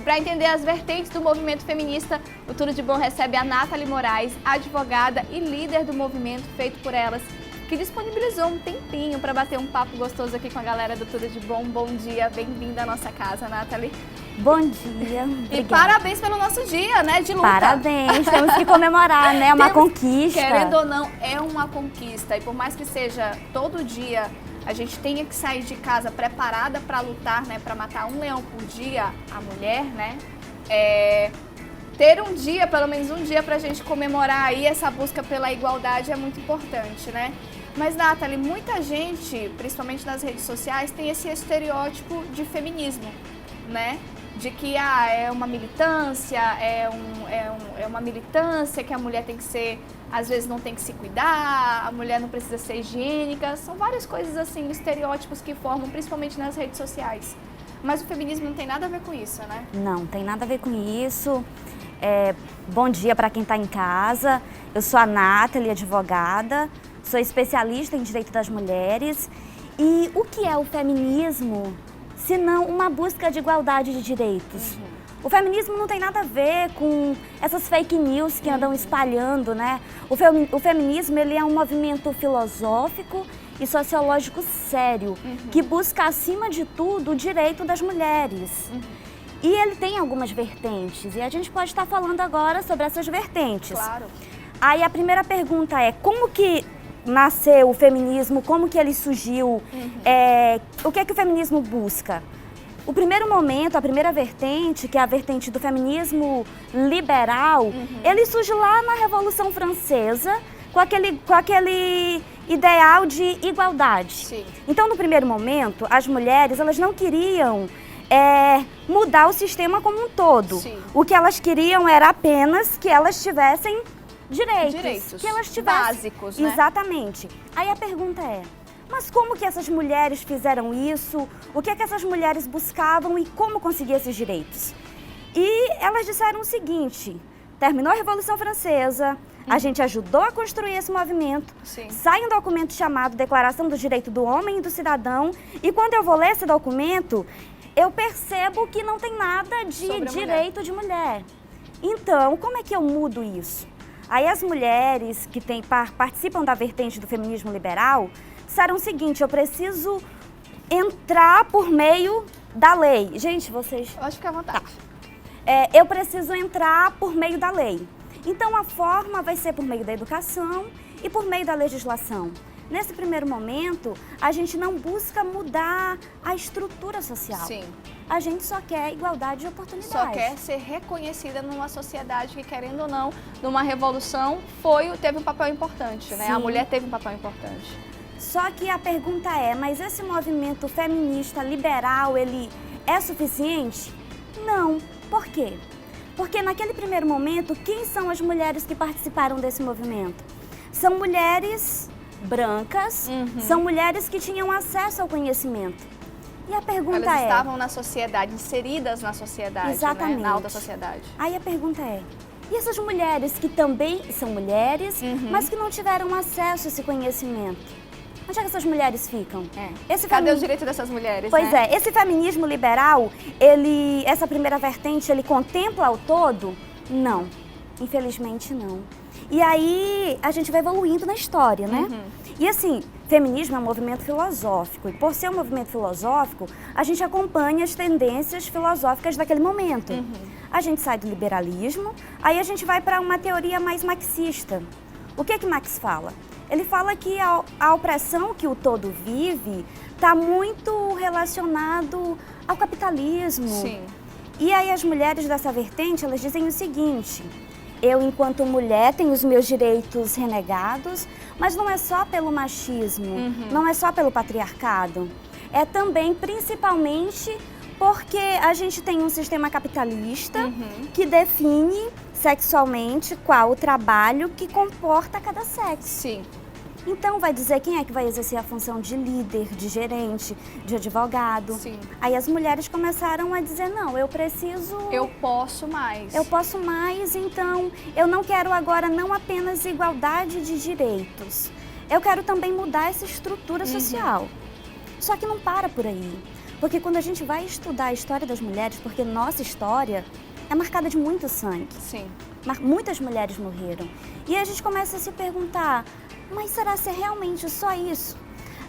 E para entender as vertentes do movimento feminista, o Tudo de Bom recebe a Nathalie Moraes, advogada e líder do movimento feito por elas, que disponibilizou um tempinho para bater um papo gostoso aqui com a galera do Tudo de Bom. Bom dia, bem-vinda à nossa casa, Nathalie. Bom dia. Obrigada. E parabéns pelo nosso dia, né, de luta. Parabéns, temos que comemorar, né, uma conquista. Querendo ou não, é uma conquista. E por mais que seja todo dia, a gente tenha que sair de casa preparada para lutar, né, para matar um leão por dia, a mulher, né, ter um dia, pelo menos um dia, para a gente comemorar aí essa busca pela igualdade é muito importante, né? Mas, Nathalie, muita gente, principalmente nas redes sociais, tem esse estereótipo de feminismo, né? De que é uma militância, é uma militância que a mulher tem que ser, às vezes não tem que se cuidar, a mulher não precisa ser higiênica. São várias coisas assim, estereótipos que formam, principalmente nas redes sociais. Mas o feminismo não tem nada a ver com isso, né? Não, tem nada a ver com isso. Bom dia para quem está em casa. Eu sou a Nathalie, advogada, sou especialista em direito das mulheres. E o que é o feminismo, se não uma busca de igualdade de direitos? O feminismo não tem nada a ver com essas fake news que andam espalhando, né? O feminismo, ele é um movimento filosófico e sociológico sério, que busca, acima de tudo, o direito das mulheres. E ele tem algumas vertentes, e a gente pode estar falando agora sobre essas vertentes. Claro. Aí a primeira pergunta é, como que nasceu o feminismo, como que ele surgiu, o que é que o feminismo busca? O primeiro momento, a primeira vertente, que é a vertente do feminismo liberal, ele surge lá na Revolução Francesa, com aquele ideal de igualdade. Sim. Então, no primeiro momento, as mulheres, elas não queriam mudar o sistema como um todo. Sim. O que elas queriam era apenas que elas tivessem direitos. Que elas tivessem básicos, né? Exatamente. Aí a pergunta é, mas como que essas mulheres fizeram isso? O que é que essas mulheres buscavam e como conseguir esses direitos? E elas disseram o seguinte, terminou a Revolução Francesa, a gente ajudou a construir esse movimento, Sim. sai um documento chamado Declaração do Direito do Homem e do Cidadão, e quando eu vou ler esse documento, eu percebo que não tem nada de direito de mulher. Então, como é que eu mudo isso? Aí as mulheres que participam da vertente do feminismo liberal disseram o seguinte, eu preciso entrar por meio da lei. Gente, vocês... Pode ficar à vontade. Eu preciso entrar por meio da lei. Então a forma vai ser por meio da educação e por meio da legislação. Nesse primeiro momento, a gente não busca mudar a estrutura social. Sim. A gente só quer igualdade de oportunidades. Só quer ser reconhecida numa sociedade que, querendo ou não, numa revolução, teve um papel importante, né? Sim. A mulher teve um papel importante. Só que a pergunta é, mas esse movimento feminista liberal, ele é suficiente? Não. Por quê? Porque naquele primeiro momento, quem são as mulheres que participaram desse movimento? São mulheres brancas, são mulheres que tinham acesso ao conhecimento. E a pergunta Elas estavam na sociedade, inseridas na sociedade, exatamente, né? Na alta sociedade. Aí a pergunta é, e essas mulheres que também são mulheres, mas que não tiveram acesso a esse conhecimento? Onde é que essas mulheres ficam? Cadê o direito dessas mulheres, Pois né? esse feminismo liberal, essa primeira vertente, ele contempla o todo? Não, infelizmente não. E aí a gente vai evoluindo na história, né? E assim, feminismo é um movimento filosófico, e por ser um movimento filosófico, a gente acompanha as tendências filosóficas daquele momento. A gente sai do liberalismo, aí a gente vai para uma teoria mais marxista. O que Marx fala? Ele fala que a opressão que o todo vive está muito relacionado ao capitalismo. Sim. E aí as mulheres dessa vertente, elas dizem o seguinte, eu, enquanto mulher, tenho os meus direitos renegados, mas não é só pelo machismo, não é só pelo patriarcado. É também, principalmente, porque a gente tem um sistema capitalista que define sexualmente qual o trabalho que comporta cada sexo. Sim. Então vai dizer quem é que vai exercer a função de líder, de gerente, de advogado. Sim. Aí as mulheres começaram a dizer, não, eu preciso... Eu posso mais. Eu posso mais, então eu não quero agora não apenas igualdade de direitos. Eu quero também mudar essa estrutura social. Só que não para por aí. Porque quando a gente vai estudar a história das mulheres, porque nossa história é marcada de muito sangue. Sim. Muitas mulheres morreram. E a gente começa a se perguntar, mas será que é realmente só isso?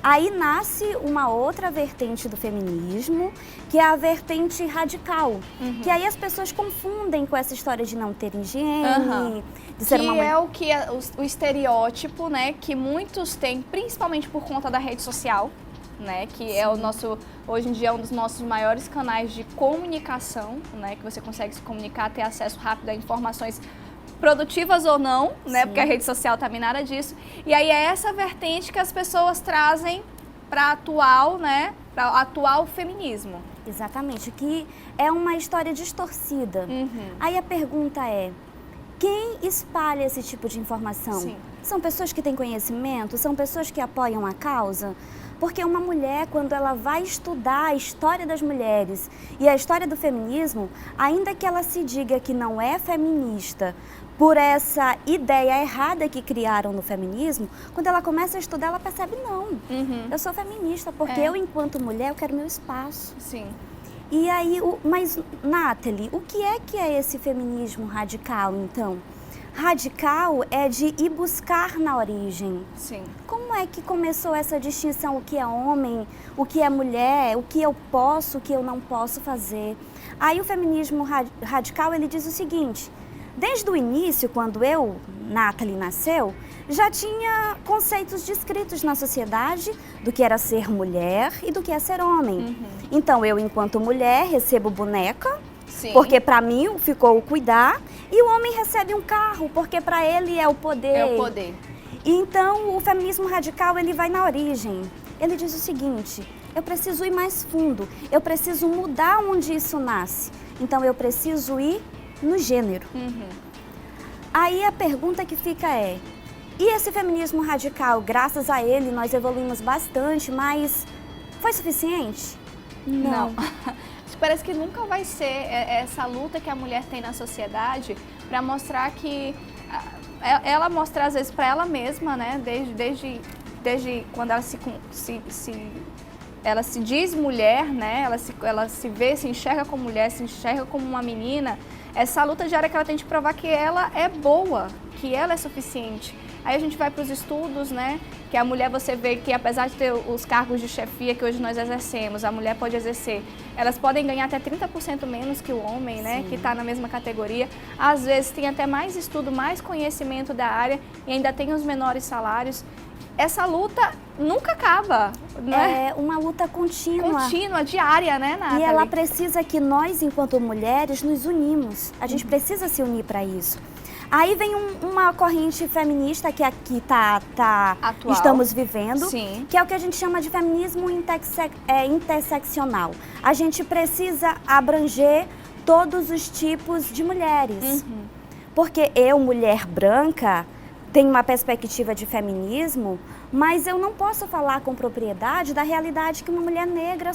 Aí nasce uma outra vertente do feminismo, que é a vertente radical. Que aí as pessoas confundem com essa história de não ter higiene, de ser uma mulher. É o que é o estereótipo, né, que muitos têm, principalmente por conta da rede social, né, que é o nosso, hoje em dia é um dos nossos maiores canais de comunicação, né, que você consegue se comunicar, ter acesso rápido a informações produtivas ou não, né? Porque a rede social tá minada disso. E aí é essa vertente que as pessoas trazem para atual, né? Para atual feminismo. Exatamente, que é uma história distorcida. Aí a pergunta é, quem espalha esse tipo de informação? Sim. São pessoas que têm conhecimento? São pessoas que apoiam a causa? Porque uma mulher, quando ela vai estudar a história das mulheres e a história do feminismo, ainda que ela se diga que não é feminista por essa ideia errada que criaram no feminismo, quando ela começa a estudar, ela percebe, não, eu sou feminista, porque eu, enquanto mulher, eu quero meu espaço. Sim. E aí, mas, Nathalie, o que é esse feminismo radical, então? Radical é de ir buscar na origem. Sim. Como é que começou essa distinção, o que é homem, o que é mulher, o que eu posso, o que eu não posso fazer? Aí o feminismo radical, ele diz o seguinte, desde o início, quando Nathalie, nasceu, já tinha conceitos descritos na sociedade do que era ser mulher e do que é ser homem. Então, eu, enquanto mulher, recebo boneca, porque para mim ficou o cuidar, e o homem recebe um carro, porque para ele é o poder. É o poder. Então, o feminismo radical, ele vai na origem. Ele diz o seguinte, eu preciso ir mais fundo, eu preciso mudar onde isso nasce. Então, eu preciso ir no gênero. Aí a pergunta que fica é, e esse feminismo radical, graças a ele nós evoluímos bastante, mas foi suficiente? Não. Parece que nunca vai ser essa luta que a mulher tem na sociedade para mostrar que ela mostra às vezes para ela mesma, né? Desde quando ela ela se diz mulher, né? Ela se vê, se enxerga como mulher, se enxerga como uma menina. Essa luta diária que ela tem de provar que ela é boa, que ela é suficiente. Aí a gente vai para os estudos, né? Que a mulher, você vê que apesar de ter os cargos de chefia que hoje nós exercemos, a mulher pode exercer, elas podem ganhar até 30% menos que o homem, né? Que está na mesma categoria. Às vezes tem até mais estudo, mais conhecimento da área e ainda tem os menores salários. Essa luta nunca acaba, né? É uma luta contínua. Contínua, diária, né, Nathalie? E ela precisa que nós, enquanto mulheres, nos unimos. A gente precisa se unir para isso. Aí vem uma corrente feminista que aqui Atual. Estamos vivendo, Sim. que é o que a gente chama de feminismo interseccional. A gente precisa abranger todos os tipos de mulheres. Porque eu, mulher branca, tenho uma perspectiva de feminismo, mas eu não posso falar com propriedade da realidade que uma mulher negra...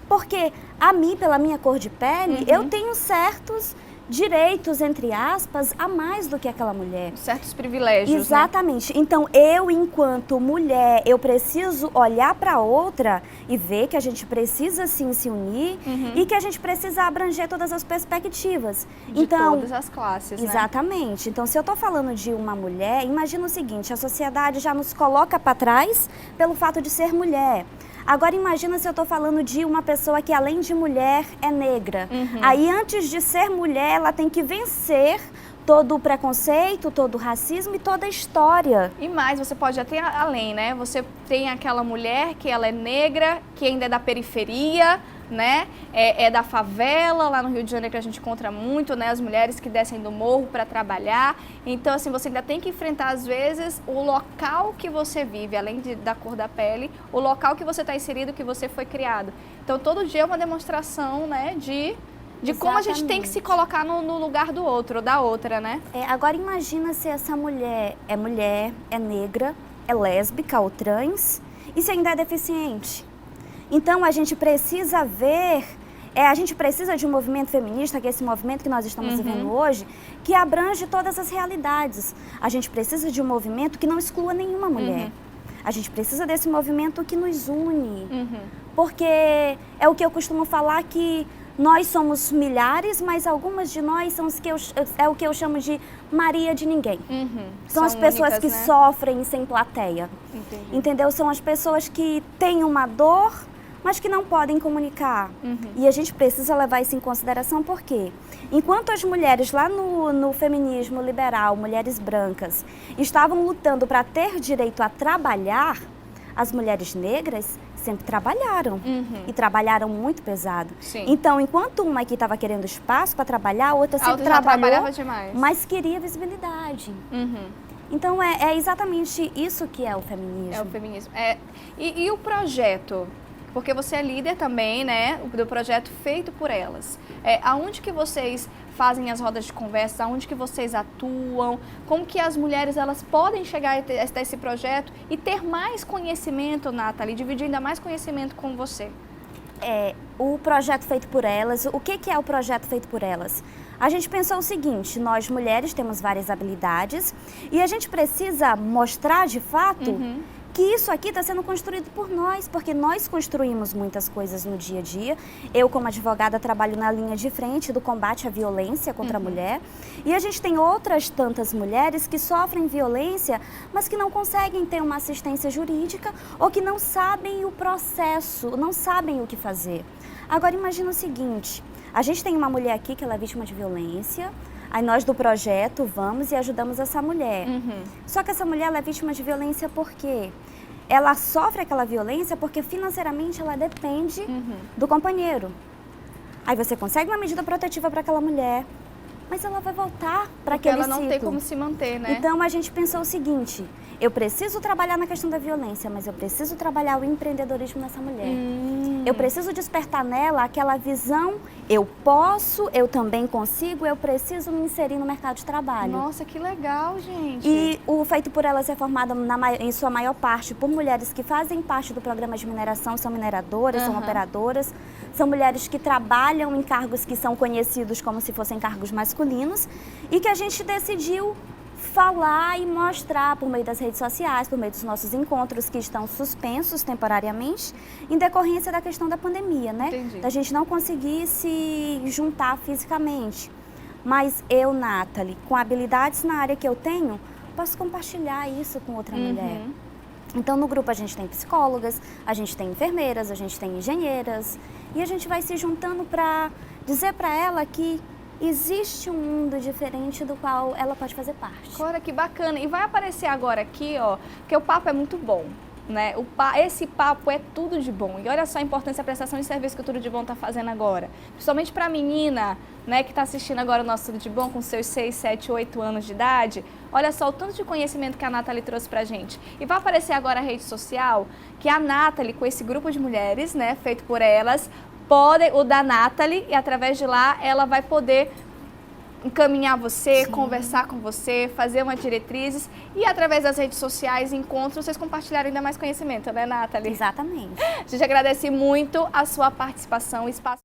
Porque a mim, pela minha cor de pele, eu tenho certos direitos, entre aspas, a mais do que aquela mulher. Certos privilégios, exatamente. Né? Então, eu, enquanto mulher, eu preciso olhar para outra e ver que a gente precisa, sim, se unir e que a gente precisa abranger todas as perspectivas. De todas as classes, exatamente. Né? Então, se eu estou falando de uma mulher, imagina o seguinte, a sociedade já nos coloca para trás pelo fato de ser mulher. Agora imagina se eu estou falando de uma pessoa que além de mulher é negra. Aí antes de ser mulher ela tem que vencer todo o preconceito, todo o racismo e toda a história. E mais, você pode até além, né? Você tem aquela mulher que ela é negra, que ainda é da periferia, né? É da favela, lá no Rio de Janeiro que a gente encontra muito, né? As mulheres que descem do morro para trabalhar. Então, assim, você ainda tem que enfrentar, às vezes, o local que você vive, além da cor da pele, o local que você está inserido, que você foi criado. Então, todo dia é uma demonstração, né? De como a gente tem que se colocar no lugar do outro, ou da outra, né? Agora imagina se essa mulher, é negra, é lésbica ou trans, e se ainda é deficiente. Então a gente precisa ver, a gente precisa de um movimento feminista, que é esse movimento que nós estamos vivendo hoje, que abrange todas as realidades. A gente precisa de um movimento que não exclua nenhuma mulher. A gente precisa desse movimento que nos une. Porque é o que eu costumo falar, que nós somos milhares, mas algumas de nós são é o que eu chamo de Maria de ninguém. São as pessoas únicas, que né? sofrem sem plateia. Entendi. Entendeu? São as pessoas que têm uma dor, mas que não podem comunicar. E a gente precisa levar isso em consideração, porque enquanto as mulheres lá no feminismo liberal, mulheres brancas, estavam lutando para ter direito a trabalhar, as mulheres negras sempre trabalharam. E trabalharam muito pesado. Sim. Então, enquanto uma aqui estava querendo espaço para trabalhar, a outra A sempre outra já trabalhou, trabalhava demais. mas queria visibilidade. Então, é exatamente isso que é o feminismo. É o feminismo. E o projeto? Porque você é líder também, né, do projeto Feito por Elas. Aonde que vocês fazem as rodas de conversa? Aonde que vocês atuam? Como que as mulheres elas podem chegar a esse projeto e ter mais conhecimento, Nathalie, dividir ainda mais conhecimento com você? O projeto Feito por Elas, o que é o projeto Feito por Elas? A gente pensou o seguinte: nós mulheres temos várias habilidades e a gente precisa mostrar de fato que isso aqui está sendo construído por nós, porque nós construímos muitas coisas no dia a dia. Eu, como advogada, trabalho na linha de frente do combate à violência contra a mulher. E a gente tem outras tantas mulheres que sofrem violência, mas que não conseguem ter uma assistência jurídica ou que não sabem o processo, não sabem o que fazer. Agora, imagina o seguinte: a gente tem uma mulher aqui que ela é vítima de violência. Aí nós do projeto vamos e ajudamos essa mulher. Só que essa mulher ela é vítima de violência por quê? Ela sofre aquela violência porque financeiramente ela depende do companheiro. Aí você consegue uma medida protetiva para aquela mulher, mas ela vai voltar para aquele ciclo. Ela não tem como se manter, né? Então a gente pensou o seguinte: eu preciso trabalhar na questão da violência, mas eu preciso trabalhar o empreendedorismo nessa mulher. Eu preciso despertar nela aquela visão: eu posso, eu também consigo, eu preciso me inserir no mercado de trabalho. Nossa, que legal, gente! E o Feito por Elas é formado em sua maior parte por mulheres que fazem parte do programa de mineração, são mineradoras, são operadoras, são mulheres que trabalham em cargos que são conhecidos como se fossem cargos masculinos e que a gente decidiu falar e mostrar por meio das redes sociais, por meio dos nossos encontros que estão suspensos temporariamente em decorrência da questão da pandemia, né? Entendi. Da gente não conseguir se juntar fisicamente. Mas eu, Nathalie, com habilidades na área que eu tenho, posso compartilhar isso com outra mulher. Então, no grupo a gente tem psicólogas, a gente tem enfermeiras, a gente tem engenheiras e a gente vai se juntando para dizer para ela que existe um mundo diferente do qual ela pode fazer parte. Olha que bacana. E vai aparecer agora aqui, ó, porque o papo é muito bom, né? Esse papo é tudo de bom. E olha só a importância da prestação de serviço que o Tudo de Bom está fazendo agora. Principalmente para a menina, né, que está assistindo agora o nosso Tudo de Bom com seus 6, 7, 8 anos de idade. Olha só o tanto de conhecimento que a Nathalie trouxe pra gente. E vai aparecer agora a rede social que a Nathalie, com esse grupo de mulheres, né, feito por elas, o da Nathalie, e através de lá ela vai poder encaminhar você, conversar com você, fazer uma diretrizes e através das redes sociais, encontros, vocês compartilharem ainda mais conhecimento, né, Nathalie? Exatamente. A gente agradece muito a sua participação, espaço